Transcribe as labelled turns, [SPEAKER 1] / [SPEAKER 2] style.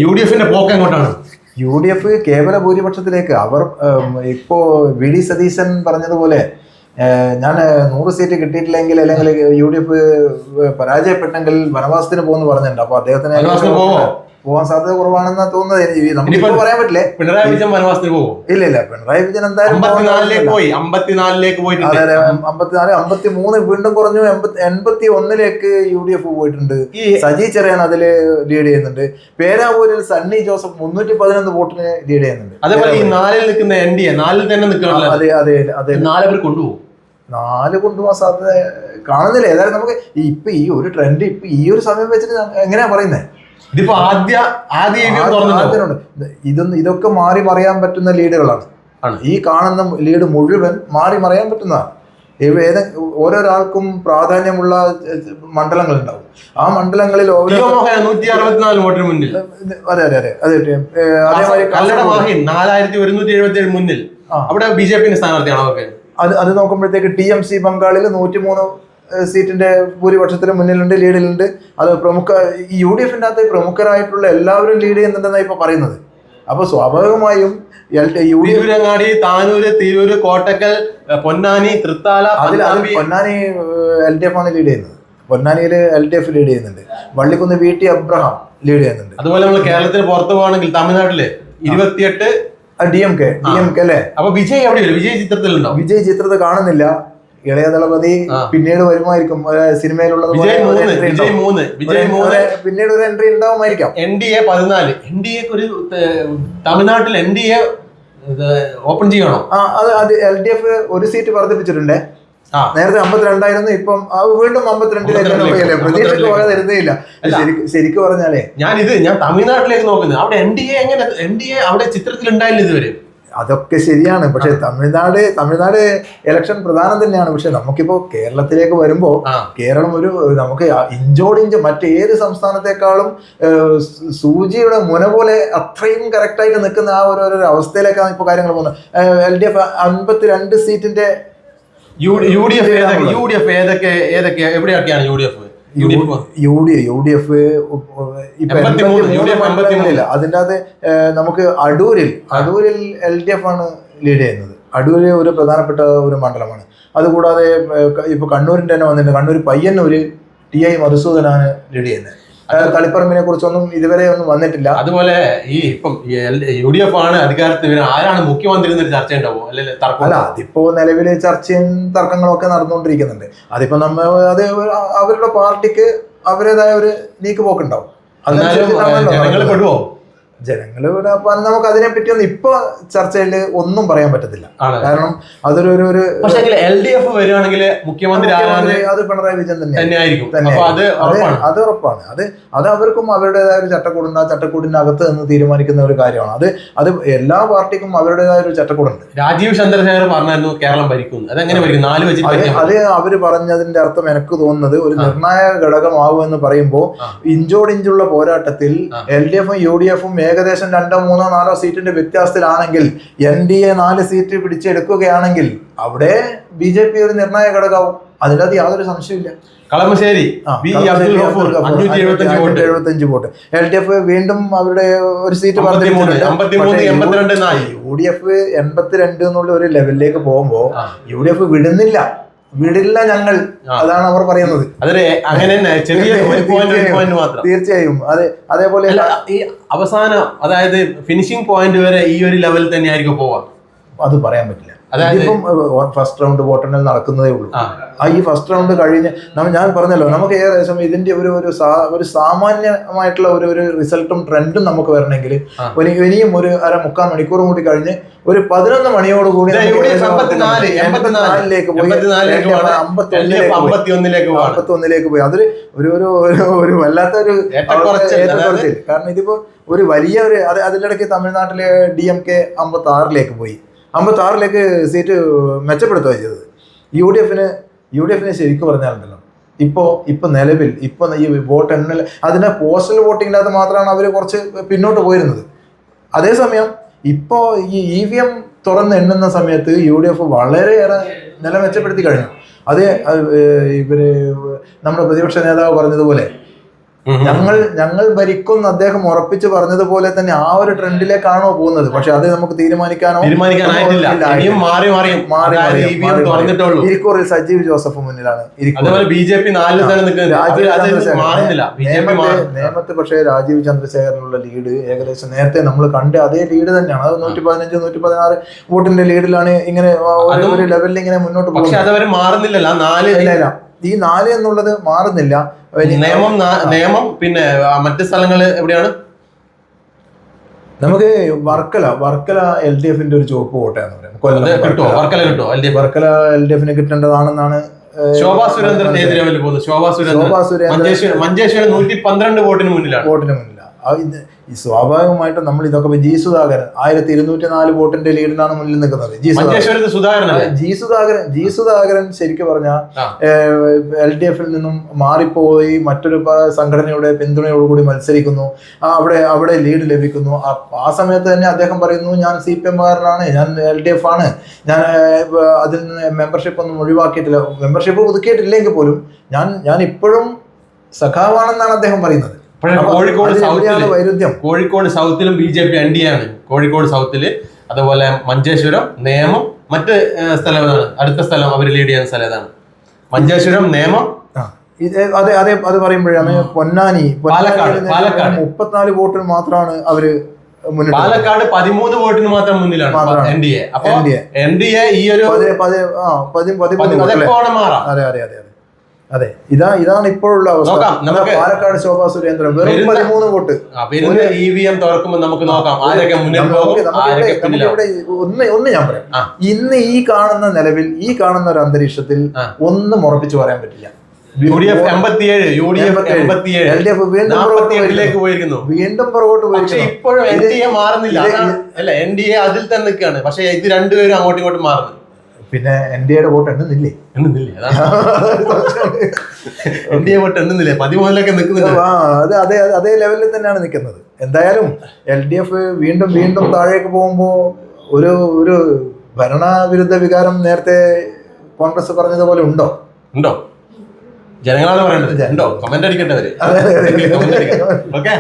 [SPEAKER 1] UDF-ന്റെ പോക്ക് എങ്ങോട്ടാണ്?
[SPEAKER 2] UDF കേവല ഭൂരിപക്ഷത്തിലേക്ക്. അവർ ഇപ്പോ VD സതീശൻ പറഞ്ഞതുപോലെ ഞാൻ 100 സീറ്റ് കിട്ടിയിട്ടില്ലെങ്കിൽ അല്ലെങ്കിൽ UDF പരാജയപ്പെട്ടെങ്കിൽ വനവാസത്തിന് പോകുന്നു പറഞ്ഞിട്ടുണ്ട്. അപ്പൊ അദ്ദേഹത്തിന് പോകാൻ സാധ്യത കുറവാണെന്ന് തോന്നുന്നത്. നമുക്ക് പറയാൻ പറ്റില്ലേ
[SPEAKER 1] പിണറായി വിജയൻ വനവാസത്തിന് പോകും.
[SPEAKER 2] ഇല്ല പിണറായി വിജയൻ എന്തായാലും
[SPEAKER 1] 54 പോയിട്ടുണ്ട്.
[SPEAKER 2] 54, 53 വീണ്ടും കുറഞ്ഞു. 81 UDF പോയിട്ടുണ്ട്. സജി ചെറിയാൻ അതില് ലീഡ് ചെയ്യുന്നുണ്ട്. പേരാവൂരിൽ സണ്ണി ജോസഫ് 311 വോട്ടിന് ലീഡ് ചെയ്യുന്നുണ്ട്.
[SPEAKER 1] അതേപോലെ ഈ 4-ൽ നിൽക്കുന്ന NDA 4-ൽ തന്നെ നിൽക്കണം.
[SPEAKER 2] അതെ
[SPEAKER 1] 4 അവർ കൊണ്ടുപോകും.
[SPEAKER 2] 4 കൊണ്ടുപോകാൻ സാധ്യത കാണുന്നില്ല. ഏതായാലും നമുക്ക് ഇപ്പൊ ഈ ഒരു ട്രെൻഡ് ഇപ്പൊ ഈ ഒരു സമയം വെച്ചിട്ട് എങ്ങനെയാ പറയുന്നത്?
[SPEAKER 1] ഇതിപ്പോ
[SPEAKER 2] ഇതൊക്കെ മാറി മറിയാൻ പറ്റുന്ന ലീഡുകളാണ്. ഈ കാണുന്ന ലീഡ് മുഴുവൻ മാറി മറിയാൻ പറ്റുന്നതാണ്. ഓരോരാൾക്കും പ്രാധാന്യമുള്ള മണ്ഡലങ്ങൾ ഉണ്ടാവും. ആ മണ്ഡലങ്ങളിൽ
[SPEAKER 1] 164 വോട്ടിന് മുന്നിൽ.
[SPEAKER 2] അതെ അതേമാതിരി
[SPEAKER 1] 4177 മുന്നിൽ. അവിടെ BJP സ്ഥാനാർത്ഥിയാണ് അവർക്ക്.
[SPEAKER 2] അത് നോക്കുമ്പോഴത്തേക്ക് TMC ബംഗാളിൽ 103 സീറ്റിന്റെ ഭൂരിപക്ഷത്തിന് മുന്നിലുണ്ട്, ലീഡിലുണ്ട്. അത് ഈ UDF-ന്റെ അകത്ത് പ്രമുഖരായിട്ടുള്ള എല്ലാവരും ലീഡ് ചെയ്യുന്നുണ്ടെന്നാണ് ഇപ്പൊ പറയുന്നത്. അപ്പൊ സ്വാഭാവികമായും
[SPEAKER 1] UDF-ങ്ങാടി, താനൂര്, തിരൂര്, കോട്ടക്കൽ, പൊന്നാനി, തൃത്താല,
[SPEAKER 2] പൊന്നാനി LDF ആണ് ലീഡ് ചെയ്യുന്നത്. പൊന്നാനിയില് LDF ലീഡ് ചെയ്യുന്നുണ്ട്. വള്ളിക്കുന്ന് VT അബ്രഹാം ലീഡ് ചെയ്യുന്നുണ്ട്.
[SPEAKER 1] അതുപോലെ നമ്മൾ കേരളത്തിന് പുറത്ത് പോകണമെങ്കിൽ തമിഴ്നാട്ടില് 28
[SPEAKER 2] DMK അല്ലെ.
[SPEAKER 1] അപ്പൊ വിജയ് എവിടെ വരും? വിജയ് ചിത്രത്തിലുണ്ടോ?
[SPEAKER 2] വിജയ് ചിത്രത്തിൽ കാണുന്നില്ല. ഇളയ ദളപതി പിന്നീട് വരുമായിരിക്കും. സിനിമയിലുള്ളത് പിന്നീട് ഒരു എൻട്രി ഉണ്ടാവുമായിരിക്കാം.
[SPEAKER 1] NDA 14. NDA ഒരു തമിഴ്നാട്ടിൽ NDA ഓപ്പൺ ചെയ്യണോ?
[SPEAKER 2] അത് LDF ഒരു സീറ്റ് വർദ്ധിപ്പിച്ചിട്ടുണ്ട്. നേരത്തെ 52 ഇപ്പം വീണ്ടും 52 പ്രതീക്ഷയ്ക്ക് പോകാൻ തരുന്നേയില്ല. ശരിക്കും പറഞ്ഞാലേ
[SPEAKER 1] ഞാൻ തമിഴ്നാട്ടിലേക്ക് നോക്കുന്നത്. അവിടെ NDA അവിടെ ചിത്രത്തിൽ ഉണ്ടായില്ല ഇതുവരെ.
[SPEAKER 2] അതൊക്കെ ശരിയാണ്. പക്ഷെ തമിഴ്നാട് ഇലക്ഷൻ പ്രധാനം തന്നെയാണ്. പക്ഷെ നമുക്കിപ്പോ കേരളത്തിലേക്ക് വരുമ്പോ കേരളം നമുക്ക് ഇഞ്ചോടിഞ്ച് മറ്റേത് സംസ്ഥാനത്തെക്കാളും സൂചിയുടെ മുന പോലെ അത്രയും കറക്റ്റായിട്ട് നിൽക്കുന്ന ആ ഒരു അവസ്ഥയിലേക്കാണ് ഇപ്പൊ കാര്യങ്ങൾ പോകുന്നത്. LDF 52 സീറ്റിന്റെ
[SPEAKER 1] UDF എവിടെയൊക്കെയാണ് UDF?
[SPEAKER 2] UDF അതിൻ്റെ അകത്ത് നമുക്ക് അടൂരിൽ LDF ആണ് ലീഡ് ചെയ്യുന്നത്. അടൂര് ഒരു പ്രധാനപ്പെട്ട ഒരു മണ്ഡലമാണ്. അതുകൂടാതെ ഇപ്പൊ കണ്ണൂരിന്റെ തന്നെ വന്നിട്ടുണ്ട്. കണ്ണൂർ പയ്യന്നൂര് TI മധുസൂദനാണ് ലീഡ് ചെയ്യുന്നത്. തളിപ്പറമ്പിനെ കുറിച്ചൊന്നും ഇതുവരെ ഒന്നും വന്നിട്ടില്ല.
[SPEAKER 1] അതുപോലെ ഈ ഇപ്പം UDF ആണ് അധികാരത്തിൽ വരുന്നത്. ആരാണ് മുഖ്യമന്ത്രി എന്നൊരു ചർച്ച ഉണ്ടാവോ?
[SPEAKER 2] അല്ല, അതിപ്പോ നിലവിലെ ചർച്ചയും തർക്കങ്ങളും ഒക്കെ നടന്നുകൊണ്ടിരിക്കുന്നുണ്ട്. അതിപ്പോ അത് അവരുടെ പാർട്ടിക്ക് അവരുടേതായ ഒരു നീക്കുപോക്കുണ്ടാവും. ജനങ്ങള് നമുക്ക് അതിനെ പറ്റിയൊന്നും ഇപ്പൊ ചർച്ചയിൽ ഒന്നും പറയാൻ പറ്റത്തില്ല. കാരണം അതൊരു
[SPEAKER 1] LDF വരുവാണെങ്കിൽ മുഖ്യമന്ത്രി
[SPEAKER 2] അത് പിണറായി വിജയൻ
[SPEAKER 1] തന്നെയായിരിക്കും.
[SPEAKER 2] അത് ഉറപ്പാണ്. അത് അവർക്കും അവരുടേതായ ഒരു ചട്ടക്കൂടുണ്ട്. ആ ചട്ടക്കൂടിന്റെ അകത്ത് നിന്ന് തീരുമാനിക്കുന്ന ഒരു കാര്യമാണ്. അത് എല്ലാ പാർട്ടിക്കും അവരുടേതായ ഒരു ചട്ടക്കൂടുണ്ട്.
[SPEAKER 1] രാജീവ് ചന്ദ്രശേഖർ പറഞ്ഞായിരുന്നു കേരളം ഭരിക്കുന്നു. അതെങ്ങനെ ഭരിക്കും? 4 വെച്ചിട്ട്
[SPEAKER 2] അത് അവര് പറഞ്ഞതിന്റെ അർത്ഥം എനിക്ക് തോന്നുന്നത് ഒരു നിർണായക ഘടകമാവുമെന്ന് പറയുമ്പോൾ ഇഞ്ചോടിഞ്ചുള്ള പോരാട്ടത്തിൽ LDF-ഉം UDF-ഉം ഏകദേശം 2, 3, 4 സീറ്റിന്റെ വ്യത്യാസത്തിലാണെങ്കിൽ NDA 4 സീറ്റ് പിടിച്ചെടുക്കുകയാണെങ്കിൽ അവിടെ BJP ഒരു നിർണായക ഘടകമാവും. അതിനകത്ത് യാതൊരു സംശയമില്ല.
[SPEAKER 1] കളമശ്ശേരി
[SPEAKER 2] 575 വോട്ട്. LDF വീണ്ടും അവരുടെ ഒരു സീറ്റ് UDF 82 എന്നുള്ള ഒരു ലെവലിലേക്ക് പോകുമ്പോ UDF വിടില്ല ഞങ്ങൾ. അതാണ് അവർ പറയുന്നത്. തീർച്ചയായും. അതേപോലെ
[SPEAKER 1] ഈ അവസാനം, അതായത് ഫിനിഷിംഗ് പോയിന്റ് വരെ ഈ ഒരു ലെവലിൽ തന്നെ ആയിരിക്കും പോവാം.
[SPEAKER 2] അത് പറയാൻ പറ്റില്ല. ഇപ്പം ഫസ്റ്റ് റൗണ്ട് വോട്ടെണ്ണൽ നടക്കുന്നതേ ഉള്ളൂ. ഈ ഫസ്റ്റ് റൗണ്ട് കഴിഞ്ഞ് ഞാൻ പറഞ്ഞല്ലോ, നമുക്ക് ഏകദേശം ഇതിന്റെ ഒരു സാമാന്യമായിട്ടുള്ള ഒരു റിസൾട്ടും ട്രെൻഡും നമുക്ക് വരണമെങ്കിൽ ഇനിയും ഒരു 1/4 മണിക്കൂർ കൂടി കഴിഞ്ഞ് ഒരു 11 മണിയോടുകൂടി 54ലേക്ക് പോയി 51ലേക്ക് പോയി. അതൊരു ഒരു വല്ലാത്ത ഒരു ഏറ്റക്കുറച്ചിൽ. കാരണം ഇതിപ്പോ ഒരു വലിയ അതിനിടയ്ക്ക് തമിഴ്നാട്ടിലെ DMK 56ലേക്ക് പോയി. 56ലേക്ക് സീറ്റ് മെച്ചപ്പെടുത്തുകയാണ് ചെയ്തത്. UDF-ന് ശരിക്കും പറഞ്ഞാലുണ്ടല്ലോ ഇപ്പൊ നിലവിൽ ഈ വോട്ട് എണ്ണൽ അതിന്റെ പോസ്റ്റൽ വോട്ടിങ്ങിനകത്ത് മാത്രമാണ് അവർ കുറച്ച് പിന്നോട്ട് പോയിരുന്നത്. അതേസമയം ഇപ്പോ ഈ EVM തുറന്ന് എണ്ണുന്ന സമയത്ത് UDF വളരെയേറെ നില മെച്ചപ്പെടുത്തി കഴിഞ്ഞു. നമ്മുടെ പ്രതിപക്ഷ നേതാവ് പറഞ്ഞതുപോലെ ഞങ്ങൾ ഭരിക്കുമെന്ന് അദ്ദേഹം ഉറപ്പിച്ച് പറഞ്ഞതുപോലെ തന്നെ ആ ഒരു ട്രെൻഡിലേക്കാണോ പോകുന്നത്? പക്ഷെ അത് നമുക്ക്
[SPEAKER 1] തീരുമാനിക്കാനായിട്ടില്ല.
[SPEAKER 2] ഇരിക്കൂറിൽ സജീവ് ജോസഫ് മുന്നിലാണ്.
[SPEAKER 1] BJP
[SPEAKER 2] നേമത്ത് പക്ഷേ രാജീവ് ചന്ദ്രശേഖരനുള്ള ലീഡ് ഏകദേശം നേരത്തെ നമ്മൾ കണ്ട് അതേ ലീഡ് തന്നെയാണ്. അത് 115, 116 വോട്ടിന്റെ ലീഡിലാണ് ഇങ്ങനെ ഒരു ലെവലിൽ ഇങ്ങനെ മുന്നോട്ട് പോകുന്നത്.
[SPEAKER 1] മാറുന്നില്ല.
[SPEAKER 2] ഈ 4 എന്നുള്ളത് മാറുന്നില്ല.
[SPEAKER 1] നിയമം പിന്നെ മറ്റു സ്ഥലങ്ങള് എവിടെയാണ്?
[SPEAKER 2] നമുക്ക് വർക്കല LDFന്റെ ഒരു ചുവപ്പ് കോട്ടയാന്ന് പറയാം. വർക്കല LDFന് കിട്ടേണ്ടതാണെന്നാണ്
[SPEAKER 1] ശോഭാ സുരേന്ദ്രൻ ഏത് ലെവലിൽ പോകുന്നു? ശോഭാ സുരേന്ദ്രൻ മഞ്ചേശ്വരം 112 വോട്ടിന് മുന്നിലാണ്.
[SPEAKER 2] ഈ സ്വാഭാവികമായിട്ടും നമ്മൾ ഇതൊക്കെ ജി സുധാകരൻ 1204 വോട്ടിന്റെ ലീഡിലാണ് മുന്നിൽ നിൽക്കുന്നത്. ജി സുധാകരൻ ശരിക്കും പറഞ്ഞാൽ LDFിൽ നിന്നും മാറിപ്പോയി മറ്റൊരു സംഘടനയുടെ പിന്തുണയോടുകൂടി മത്സരിക്കുന്നു. അവിടെ ലീഡ് ലഭിക്കുന്നു. ആ സമയത്ത് തന്നെ അദ്ദേഹം പറയുന്നു, ഞാൻ CPM കാരനാണ്, ഞാൻ LDF ആണ്, ഞാൻ അതിൽ നിന്ന് മെമ്പർഷിപ്പ് ഒന്നും ഒഴിവാക്കിയിട്ടില്ല, മെമ്പർഷിപ്പ് പുതുക്കിയിട്ടില്ലെങ്കിൽ പോലും ഞാൻ ഇപ്പോഴും സഖാവാണെന്നാണ് അദ്ദേഹം പറയുന്നത്.
[SPEAKER 1] കോഴിക്കോട് സൗത്തിലും BJP NDA ആണ്. കോഴിക്കോട് സൗത്തില്, അതുപോലെ മഞ്ചേശ്വരം, നേമം, മറ്റ് സ്ഥലം അടുത്ത സ്ഥലം അവർ ലീഡ് ചെയ്യുന്ന സ്ഥലം ഏതാണ്? മഞ്ചേശ്വരം, നേമം.
[SPEAKER 2] അത് പറയുമ്പോഴാണ് പൊന്നാനി, പാലക്കാട് 34 വോട്ടിന് മാത്രമാണ് അവര് മുന്നിൽ.
[SPEAKER 1] പാലക്കാട് 13 വോട്ടിന് മാത്രം മുന്നിലാണ് NDA. അപ്പൊ NDA ഈ ഒരു മാറാം.
[SPEAKER 2] അതെ, ഇതാണ് ഇപ്പോഴുള്ള അവസ്ഥ. പാലക്കാട് ശോഭാ സുരേന്ദ്രൻ വെറും 13 വോട്ട്.
[SPEAKER 1] EVM തുറക്കുമ്പോൾ നമുക്ക് നോക്കാം ആരൊക്കെ മുന്നിൽ പോകും.
[SPEAKER 2] ഒന്ന് ഞാൻ പറയാം, ഇന്ന് ഈ കാണുന്ന നിലവിൽ ഈ കാണുന്ന ഒരു അന്തരീക്ഷത്തിൽ ഒന്നും ഉറപ്പിച്ചു പറയാൻ പറ്റില്ല.
[SPEAKER 1] UDF 87, UDF 87,
[SPEAKER 2] LDF വീണ്ടും പുറകോട്ട് പോയി.
[SPEAKER 1] ഇപ്പോഴും NDA മാറുന്നില്ല. അല്ല, NDA അതിൽ തന്നെ നിൽക്കുകയാണ്. പക്ഷെ ഇത് രണ്ടുപേരും അങ്ങോട്ടും ഇങ്ങോട്ടും മാറുന്നു.
[SPEAKER 2] പിന്നെ NDAയുടെ വോട്ട് എണ്ണുന്നില്ലേ?
[SPEAKER 1] NDA വോട്ട് എണ്ണുന്നില്ലേ? 13 നിൽക്കുന്നില്ല.
[SPEAKER 2] അതേ ലെവലിൽ തന്നെയാണ് നിൽക്കുന്നത്. എന്തായാലും LDF വീണ്ടും താഴേക്ക് പോകുമ്പോ ഒരു ഭരണവിരുദ്ധ വികാരം നേരത്തെ കോൺഗ്രസ് പറഞ്ഞതുപോലെ ഉണ്ടോ?
[SPEAKER 1] ജനങ്ങളാണ് പറയേണ്ടത്. ഉണ്ടോ? കമന്റ് അടിക്കട്ടെ അവര്. ഓക്കെ.